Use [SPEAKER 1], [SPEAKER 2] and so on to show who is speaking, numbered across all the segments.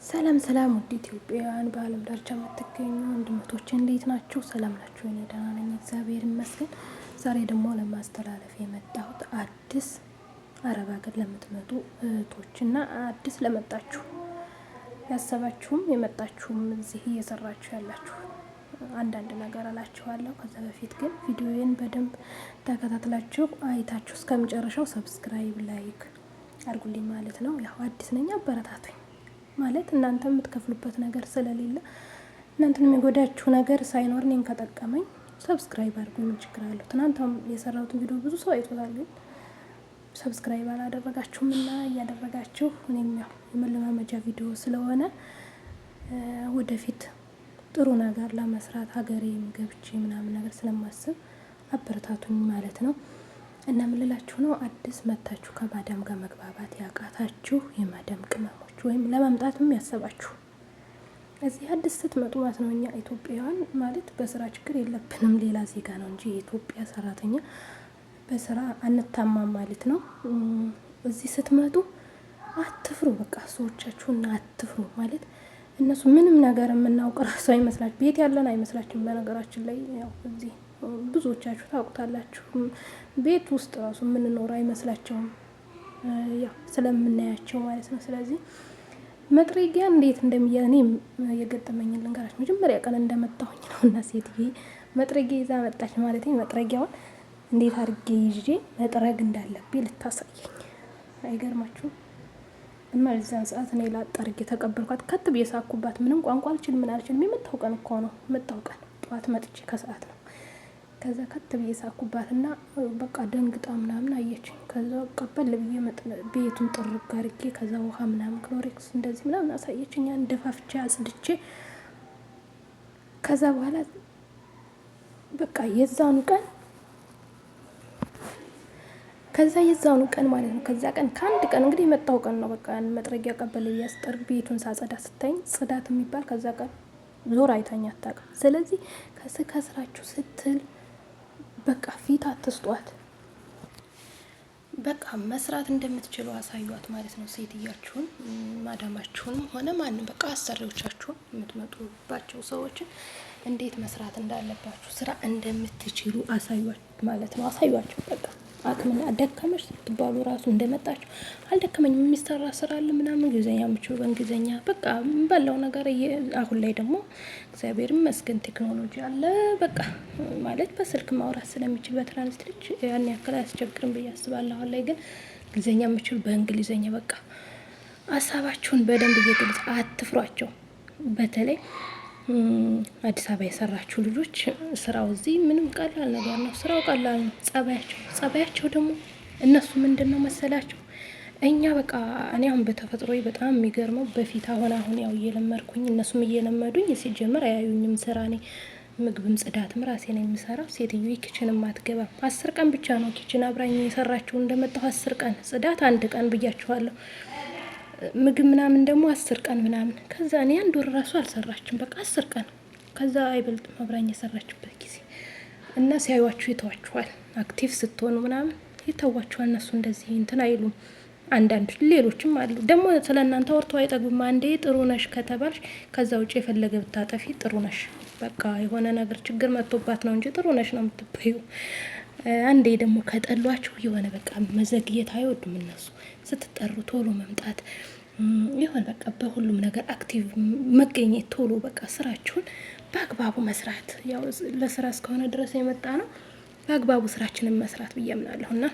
[SPEAKER 1] ሰላም ሰላም ውድ ኢትዮጵያውያን በዓለም ዳርቻ የምትገኙ ወንድሞቶቼ እንዴት ናችሁ? ሰላም ናችሁ? እኔ ደህና ነኝ፣ እግዚአብሔር ይመስገን። ዛሬ ደግሞ ለማስተላለፍ የመጣሁት አዲስ አረብ ሀገር ለምትመጡ እህቶችና አዲስ ለመጣችሁ ያሰባችሁም የመጣችሁም እዚህ እየሰራችሁ ያላችሁ አንዳንድ ነገር አላችኋለሁ። ከዛ በፊት ግን ቪዲዮዬን በደንብ ተከታትላችሁ አይታችሁ እስከመጨረሻው ሰብስክራይብ፣ ላይክ አድርጉልኝ ማለት ነው። ያው አዲስ ነኝ፣ አበረታቱኝ ማለት እናንተ የምትከፍሉበት ነገር ስለሌለ እናንተን የሚጎዳችሁ ነገር ሳይኖር እኔን ከጠቀመኝ ሰብስክራይብ አድርጉ። ምን ችግር አለው? ትናንትም የሰራሁትን ቪዲዮ ብዙ ሰው አይቶታል፣ ግን ሰብስክራይብ አላደረጋችሁም እና እያደረጋችሁ እኔም ያው የመለማመጃ ቪዲዮ ስለሆነ ወደፊት ጥሩ ነገር ለመስራት ሀገሬም ገብቼ ምናምን ነገር ስለማስብ አበረታቱኝ ማለት ነው። እና ምን ልላችሁ ነው፣ አዲስ መታችሁ ከማዳም ጋር መግባባት ያቃታችሁ የማዳም ቅመሞች ወይም ለመምጣትም ያሰባችሁ እዚህ አዲስ ስትመጡ ማለት ነው። እኛ ኢትዮጵያውያን ማለት በስራ ችግር የለብንም፣ ሌላ ዜጋ ነው እንጂ የኢትዮጵያ ሰራተኛ በስራ አንታማም ማለት ነው። እዚህ ስትመጡ አትፍሩ፣ በቃ ሰዎቻችሁና አትፍሩ ማለት እነሱ ምንም ነገር የምናውቅ ራሱ አይመስላችሁ፣ ቤት ያለን አይመስላችሁም። በነገራችን ላይ ያው እዚህ ብዙዎቻችሁ ታውቁታላችሁ፣ ቤት ውስጥ ራሱ የምንኖር አይመስላቸውም፣ ያው ስለምናያቸው ማለት ነው። ስለዚህ መጥረጊያ እንዴት እንደሚያኔ የገጠመኝ ልንገራችሁ። መጀመሪያ ቀን እንደመጣሁኝ ነው እና ሴትዬ መጥረጊያ ይዛ መጣች ማለት ነው። መጥረጊያውን እንዴት አድርጌ ይዤ መጥረግ እንዳለብኝ ልታሳየኝ፣ አይገርማችሁም? እና እዛን ሰዓት እኔ ላጣርጌ ተቀበልኳት። ከት ብዬ ሳኩባት። ምንም ቋንቋ አልችልም፣ ምን አልችልም። የምታውቀን እኮ ነው የምታውቀን። ጠዋት መጥቼ ከሰዓት ነው። ከዛ ከት ብዬ ሳኩባትና በቃ ደንግጣ ምናምን አየችኝ። ከዛ ቀበል ብዬ ቤቱን ጥርግ አድርጌ ከዛ ውሃ ምናምን ክሎሬክስ እንደዚህ ምናምን አሳየችኝ። እንደፋፍቼ አጽድቼ ከዛ በኋላ በቃ የዛኑ ቀን ማለት ነው። ከዛ ቀን ከአንድ ቀን እንግዲህ የመጣው ቀን ነው። በቃ መጥረጊያ ቀበል ያስጠር ቤቱን ሳጸዳ ስታኝ ጽዳት የሚባል ከዛ ቀን ዞር አይታኝ አታውቅም። ስለዚህ ከስራችሁ ስትል በቃ ፊት አትስጧት፣ በቃ መስራት እንደምትችሉ አሳዩት ማለት ነው። ሴትያችሁን ማዳማችሁንም ሆነ ማንም በቃ አሰሪዎቻችሁን የምትመጡባቸው ሰዎችን እንዴት መስራት እንዳለባችሁ ስራ እንደምትችሉ አሳዩት ማለት ነው። አሳዩቸው በቃ አቅምና ደከመሽ ስትባሉ ራሱ እንደመጣችሁ አልደከመኝም የሚሰራ ስራ አለ ምናምን እንግሊዘኛ የምችሉ በእንግሊዘኛ በቃ ባለው ነገር። አሁን ላይ ደግሞ እግዚአብሔር ይመስገን ቴክኖሎጂ አለ። በቃ ማለት በስልክ ማውራት ስለሚችል በትራንስሌት ያን ያክል አያስቸግርም ብዬ አስባለሁ። አሁን ላይ ግን እንግሊዘኛ የምችሉ በእንግሊዘኛ በቃ ሀሳባችሁን በደንብ እየገለጽ አትፍሯቸው። በተለይ አዲስ አበባ የሰራችሁ ልጆች ስራው እዚህ ምንም ቀላል ነገር ነው። ስራው ቀላል ነው። ጸባያቸው ደግሞ እነሱ ምንድነው መሰላችሁ፣ እኛ በቃ እኔ አሁን በተፈጥሮ በጣም የሚገርመው በፊት አሁን ያው እየለመድኩኝ እነሱም እየለመዱኝ ሲጀምር አያዩኝም ስራ። እኔ ምግብም ጽዳትም ራሴ ነው የሚሰራው። ሴትዮ ኪችንም አትገባም። 10 ቀን ብቻ ነው ኪችን አብራኝ የሰራችሁ እንደመጣሁ 10 ቀን፣ ጽዳት 1 ቀን ብያችኋለሁ። ምግብ ምናምን ደግሞ 10 ቀን ምናምን። ከዛ እኔ 1 ወር ራሱ አልሰራችም። በቃ 10 ቀን ከዛ አይበልጥም አብራኝ የሰራችበት ጊዜ። እና ሲያዩዋችሁ ይተዋችኋል። አክቲቭ ስትሆኑ ምናምን ይተዋችኋል። እነሱ እንደዚህ እንትን አይሉም። አንዳንድ ሌሎችም አሉ ደግሞ ስለእናንተ ወርተው አይጠግቡም። አንዴ ጥሩ ነሽ ከተባልሽ ከዛ ውጭ የፈለገ ብታጠፊ ጥሩ ነሽ በቃ የሆነ ነገር ችግር መጥቶባት ነው እንጂ ጥሩ ነሽ ነው የምትባዩ። አንዴ ደግሞ ከጠሏችሁ የሆነ በቃ መዘግየት አይወዱም እነሱ። ስትጠሩ ቶሎ መምጣት ይሆን በቃ በሁሉም ነገር አክቲቭ መገኘት፣ ቶሎ በቃ ስራችሁን በአግባቡ መስራት። ያው ለስራ እስከሆነ ድረስ የመጣ ነው፣ በአግባቡ ስራችንን መስራት ብዬ አምናለሁ። እና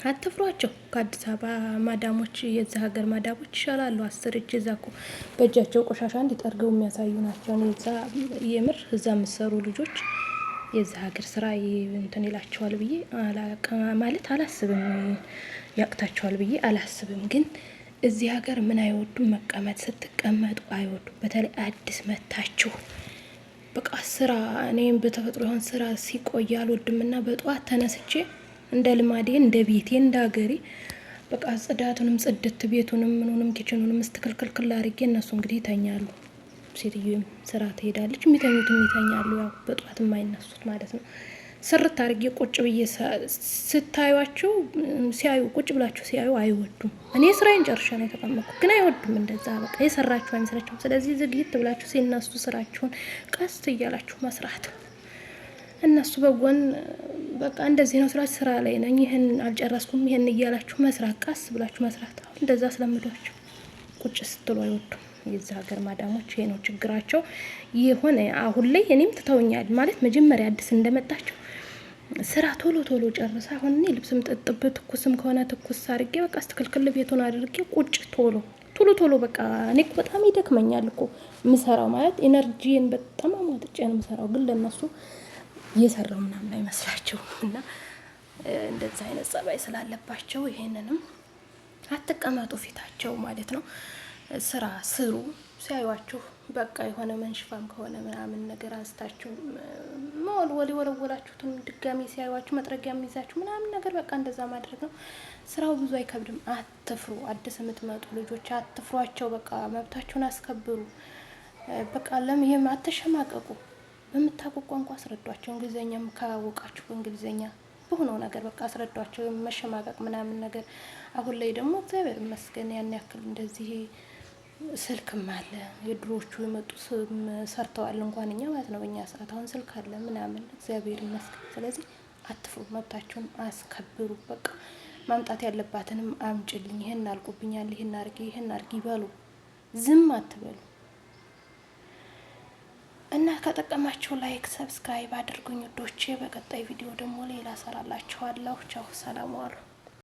[SPEAKER 1] አትፍሯቸው። ከአዲስ አበባ ማዳሞች የዛ ሀገር ማዳሞች ይሻላሉ። 10 እጅ እዛ እኮ በእጃቸው ቆሻሻ እንዲጠርገው የሚያሳዩ ናቸው። እዛ የምር እዛ የምትሰሩ ልጆች የዛ ሀገር ስራ እንትን ይላቸዋል ብዬ ማለት አላስብም፣ ያቅታቸዋል ብዬ አላስብም። ግን እዚህ ሀገር ምን አይወዱም፣ መቀመጥ ስትቀመጡ አይወዱም። በተለይ አዲስ መታችሁ በቃ ስራ እኔም በተፈጥሮ ይሆን ስራ ሲቆይ አልወድምና በጠዋት ተነስቼ እንደ ልማዴ እንደ ቤቴ እንደ ሀገሬ በቃ ጽዳቱንም ጽድት ቤቱንም ምኑንም ኪችኑንም ስትክልክልክል አድርጌ እነሱ እንግዲህ ይተኛሉ። ሴትዮም ስራ ትሄዳለች፣ የሚተኙትም ይተኛሉ። ያው በጠዋት የማይነሱት ማለት ነው። ስርት አድርጌ ቁጭ ብዬ ስታዩቸው ሲያዩ ቁጭ ብላችሁ ሲያዩ አይወዱም። እኔ ስራዬን ጨርሼ ነው የተቀመጥኩት፣ ግን አይወዱም እንደዛ በቃ የሰራችሁ አይመስላችሁም። ስለዚህ ዝግይት ብላችሁ ሲነሱ ስራችሁን ቀስ እያላችሁ መስራት፣ እነሱ በጎን በቃ እንደዚህ ነው ስራ ላይ ነኝ ይሄን አልጨረስኩም ይሄን እያላችሁ መስራት፣ ቀስ ብላችሁ መስራት። እንደዛ ስለምዷቸው ቁጭ ስትሉ አይወዱም። የዚህ ሀገር ማዳሞች ይሄ ነው ችግራቸው። የሆነ አሁን ላይ እኔም ትተውኛል ማለት መጀመሪያ አዲስ እንደመጣቸው ስራ ቶሎ ቶሎ ጨርሳ፣ አሁን እኔ ልብስም ጥጥብ ትኩስም ከሆነ ትኩስ አድርጌ በቃ ስትክልክል ቤቱን አድርጌ ቁጭ ቶሎ በቃ እኔ በጣም ይደክመኛል እኮ የምሰራው ማለት ኢነርጂን በጣም አሟጥጬ ነው የምሰራው፣ ግን ለነሱ እየሰራው ምናምን አይመስላቸውም። እና እንደዛ አይነት ጸባይ ስላለባቸው ይሄንንም አትቀመጡ ፊታቸው ማለት ነው። ስራ ስሩ። ሲያዩዋችሁ በቃ የሆነ መንሽፋም ከሆነ ምናምን ነገር አንስታችሁ መወልወል የወለወላችሁትን ድጋሚ ሲያዩዋችሁ መጥረጊያ ይዛችሁ ምናምን ነገር በቃ እንደዛ ማድረግ ነው። ስራው ብዙ አይከብድም። አትፍሩ። አዲስ የምትመጡ ልጆች አትፍሯቸው። በቃ መብታችሁን አስከብሩ። በቃ ይሄም አትሸማቀቁ። በምታውቁ ቋንቋ አስረዷቸው። እንግሊዘኛም ካወቃችሁ እንግሊዘኛ በሆነው ነገር በቃ አስረዷቸው። መሸማቀቅ ምናምን ነገር አሁን ላይ ደግሞ እግዚአብሔር ይመስገን ያን ያክል እንደዚህ ስልክም አለ። የድሮቹ የመጡ ሰርተዋል እንኳን እኛ ማለት ነው በእኛ ሰዓት አሁን ስልክ አለ ምናምን እግዚአብሔር ይመስገን። ስለዚህ አትፍሩ፣ መብታችሁን አስከብሩ። በቃ ማምጣት ያለባትንም አምጭልኝ፣ ይሄን አልቆብኛል፣ ይሄን አርጊ ይበሉ። ዝም አትበሉ። እና ከጠቀማችሁ ላይክ ሰብስክራይብ አድርጉኝ ውዶቼ። በቀጣይ ቪዲዮ ደግሞ ሌላ ሰራላችኋለሁ። ቻው፣ ሰላም ዋሉ።